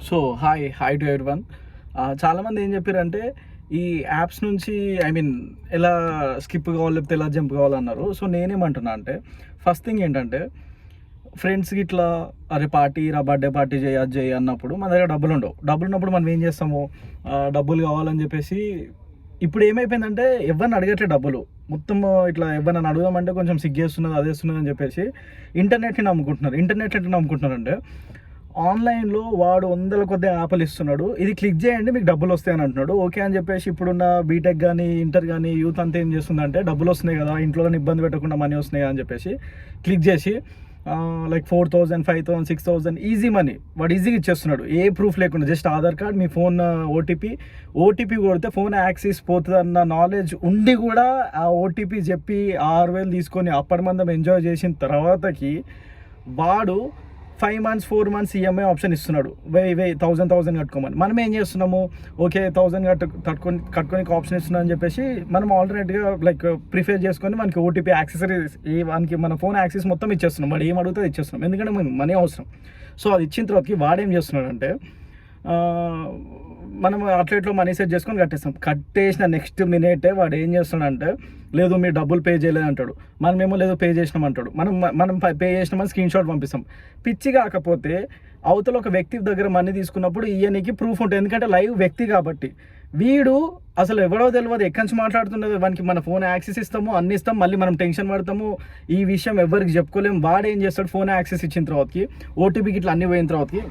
So hi to everyone. చాలామంది ఏం చెప్పారంటే ఈ యాప్స్ నుంచి ఎలా స్కిప్ కావాలి లేకపోతే ఎలా జంప్ కావాలన్నారు. సో నేనేమంటున్నా అంటే ఫస్ట్ థింగ్ ఏంటంటే ఫ్రెండ్స్కి ఇట్లా అరే పార్టీ రా బర్త్డే పార్టీ చేయి అది చేయి అన్నప్పుడు మన దగ్గర డబ్బులు ఉన్నప్పుడు మనం ఏం చేస్తాము, డబ్బులు కావాలని చెప్పేసి ఇప్పుడు ఏమైపోయిందంటే ఎవరిని అడగట్లే డబ్బులు. మొత్తం ఇట్లా ఎవరిని అడుగుదామంటే కొంచెం సిగ్గేస్తున్నది అదేస్తున్నది అని చెప్పేసి ఇంటర్నెట్ని నమ్ముకుంటున్నారంటే ఆన్లైన్లో వాడు వందల కొద్ది యాప్లు ఇస్తున్నాడు, ఇది క్లిక్ చేయండి మీకు డబ్బులు వస్తాయని అంటున్నాడు. ఓకే అని చెప్పేసి ఇప్పుడున్న బీటెక్ కానీ ఇంటర్ కానీ యూత్ అంతా ఏం చేస్తుందంటే డబ్బులు వస్తున్నాయి కదా, ఇంట్లో ఇబ్బంది పెట్టకుండా మనీ వస్తున్నాయి అని చెప్పేసి క్లిక్ చేసి లైక్ 4,000 5,000 6,000 ఈజీ మనీ వాడు ఈజీగా ఇచ్చేస్తున్నాడు, ఏ ప్రూఫ్ లేకుండా. జస్ట్ ఆధార్ కార్డ్, మీ ఫోన్ ఓటీపీ కొడితే ఫోన్ యాక్సెస్ పోతుందన్న నాలెడ్జ్ ఉండి కూడా ఆ ఓటీపీ చెప్పి 6,000 తీసుకొని అప్పటి మందం ఎంజాయ్ చేసిన తర్వాతకి వాడు 5 months 4 months ఈఎంఐ ఆప్షన్ ఇస్తున్నాడు, 1,000 కట్టుకోమని. మనం ఏం చేస్తున్నాము, ఓకే 1,000 కట్టుకొని ఆప్షన్ ఇస్తున్నాం అని చెప్పేసి మనం ఆల్టర్నేట్గా లైక్ ప్రిఫేర్ చేసుకొని మనకి ఓటీపీ యాక్సెసరీస్ వానికి మన ఫోన్ యాక్సెస్ మొత్తం ఇచ్చేస్తున్నాం. వాడు ఏం అడుగుతుంది ఇచ్చేస్తున్నాం, ఎందుకంటే మనకి మనీ అవసరం. సో అది ఇచ్చిన తర్వాతకి వాడేం చేస్తున్నాడంటే మనం అట్లెట్లో మనీ సెట్ చేసుకొని కట్టేసిన నెక్స్ట్ మినిటే వాడు ఏం చేస్తున్నాడంటే లేదు మీరు డబ్బులు పే చేయలేదు అంటాడు, మనమేమో లేదు పే చేసినాం అంటాడు. మనం పే చేసినామని స్క్రీన్ షాట్ పంపిస్తాం. పిచ్చి కాకపోతే అవతల ఒక వ్యక్తి దగ్గర మనీ తీసుకున్నప్పుడు ఇయనికి ప్రూఫ్ ఉంటుంది, ఎందుకంటే లైవ్ వ్యక్తి కాబట్టి. వీడు అసలు ఎవడో తెలియదు ఎక్కడి నుంచి మాట్లాడుతున్నది, వానికి మన ఫోన్ యాక్సెస్ ఇస్తాము, అన్ని ఇస్తాం, మళ్ళీ మనం టెన్షన్ పడతాము, ఈ విషయం ఎవరికి చెప్పుకోలేము. వాడు ఏం చేస్తాడు, ఫోన్ యాక్సెస్ ఇచ్చిన తర్వాతకి ఓటీపీకి ఇట్లా అన్ని పోయిన తర్వాతకి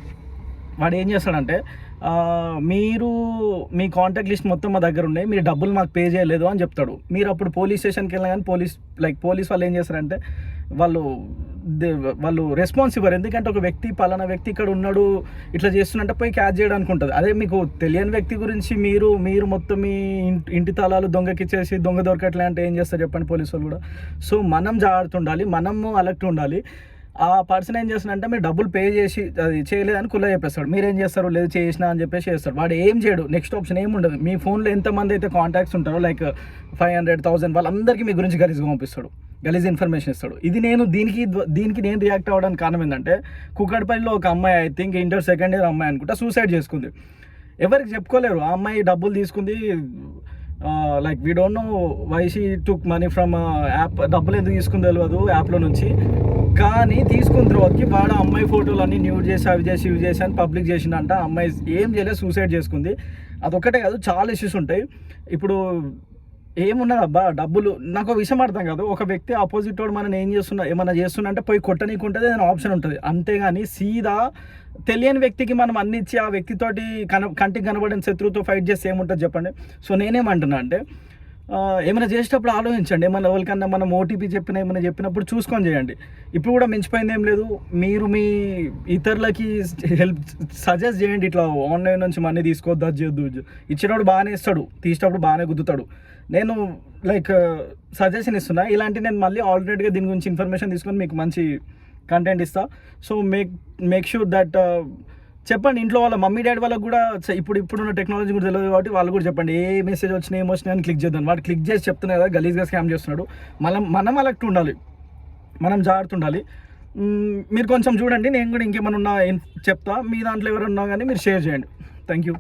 వాడు ఏం చేస్తాడంటే మీరు మీ కాంటాక్ట్ లిస్ట్ మొత్తం మా దగ్గర ఉన్నాయి, మీరు డబ్బులు మాకు పే చేయలేదు అని చెప్తాడు. మీరు అప్పుడు పోలీస్ స్టేషన్కి వెళ్ళినా కానీ పోలీస్ వాళ్ళు ఏం చేస్తారంటే వాళ్ళు రెస్పాన్స్ ఇవ్వరు, ఎందుకంటే ఒక వ్యక్తి పలానా వ్యక్తి ఇక్కడ ఉన్నాడు ఇట్లా చేస్తున్నట్టే పోయి క్యాచ్ చేయడానికి ఉంటుంది. అదే మీకు తెలియని వ్యక్తి గురించి మీరు మొత్తం మీ ఇంటి తాళాలు దొంగకిచ్చేసి దొంగ దొరకట్లే అంటే ఏం చేస్తారు చెప్పండి పోలీసు వాళ్ళు కూడా. సో మనం జాగ్రత్త ఉండాలి, మనము అలర్ట్ ఉండాలి. ఆ పర్సన్ ఏం చేస్తాడంటే మీరు డబ్బులు పే చేసి అది చేయలేదని కుల్ల చెప్పేస్తాడు, మీరేం చేస్తారు లేదు చేసినా అని చెప్పేసి చేస్తాడు. వాడు ఏం చేయడు, నెక్స్ట్ ఆప్షన్ ఏమి ఉండదు. మీ ఫోన్లో ఎంతమంది అయితే కాంటాక్ట్స్ ఉంటారో లైక్ 500 1000 వాళ్ళందరికీ మీ గురించి గలీజ్గా పంపిస్తాడు, గలీజ్ ఇన్ఫర్మేషన్ ఇస్తాడు. ఇది దీనికి నేను రియాక్ట్ అవ్వడానికి కారణం ఏంటంటే కుక్కడపల్లిలో ఒక అమ్మాయి, I think inter second year అమ్మాయి అనుకుంటా, సూసైడ్ చేసుకుంది. ఎవరికి చెప్పుకోలేరు. ఆ అమ్మాయి డబ్బులు తీసుకుంది, like we don't know why she took money from app, డబ్బులు ఎందుకు తీసుకుంది తెలియదు యాప్లో నుంచి. కానీ తీసుకున్న తర్వాతకి వాడు అమ్మాయి ఫోటోలు అన్నీ న్యూడ్ చేసి అవి చేసి ఇవి చేసి అని పబ్లిక్ చేసిందంట. అమ్మాయి ఏం చేయలేదు, సూసైడ్ చేసుకుంది. అదొక్కటే కాదు, చాలా ఇష్యూస్ ఉంటాయి. ఇప్పుడు ఏమున్నది అబ్బా డబ్బులు, నాకు ఒక విషయం అర్థం కాదు, ఒక వ్యక్తి ఆపోజిట్ వాడు మనం ఏమన్నా చేస్తున్నా అంటే పోయి కొట్టనీకుంటుంది, ఏదైనా ఆప్షన్ ఉంటుంది. అంతేగాని సీదా తెలియని వ్యక్తికి మనం అన్ని ఇచ్చి ఆ వ్యక్తితోటి కంటికి కనబడిన శత్రువుతో ఫైట్ చేస్తే ఏముంటుంది చెప్పండి. సో నేనేమంటున్నా అంటే ఏమైనా చేసేటప్పుడు ఆలోచించండి, ఏమైనా ఎవరికన్నా మనం ఓటీపీ ఏమైనా చెప్పినప్పుడు చూసుకొని చేయండి. ఇప్పుడు కూడా మించిపోయింది ఏం లేదు, మీరు మీ ఇతరులకి సజెస్ట్ చేయండి, ఇట్లా ఆన్లైన్ నుంచి మనీ తీసుకోవద్దు, అది చేయొద్దు. ఇచ్చినప్పుడు బాగానే ఇస్తాడు, తీసేటప్పుడు బాగానే గుద్దుతాడు. నేను లైక్ సజెషన్ ఇస్తున్నా, ఇలాంటి నేను మళ్ళీ ఆల్టర్నేట్గా దీని గురించి ఇన్ఫర్మేషన్ తీసుకొని మీకు మంచి కంటెంట్ ఇస్తా. సో మేక్ షూర్ దట్ చెప్పండి ఇంట్లో వాళ్ళ మమ్మీ డాడీ వాళ్ళకి కూడా ఇప్పుడున్న టెక్నాలజీ కూడా తెలియదు కాబట్టి వాళ్ళు కూడా చెప్పండి, ఏ మెసేజ్ వచ్చినా ఏమొచ్చినా అని క్లిక్ చేద్దాం. వాడు క్లిక్ చేసి చెప్తున్నాయి కదా గలీజ్గా స్కామ్ చేస్తున్నాడు. మనం అలర్ట్ ఉండాలి, మనం జాగ్రత్త ఉండాలి. మీరు కొంచెం చూడండి, నేను కూడా ఇంకేమైనా చెప్తా, మీ దాంట్లో ఎవరున్నా కానీ మీరు షేర్ చేయండి. Thank you.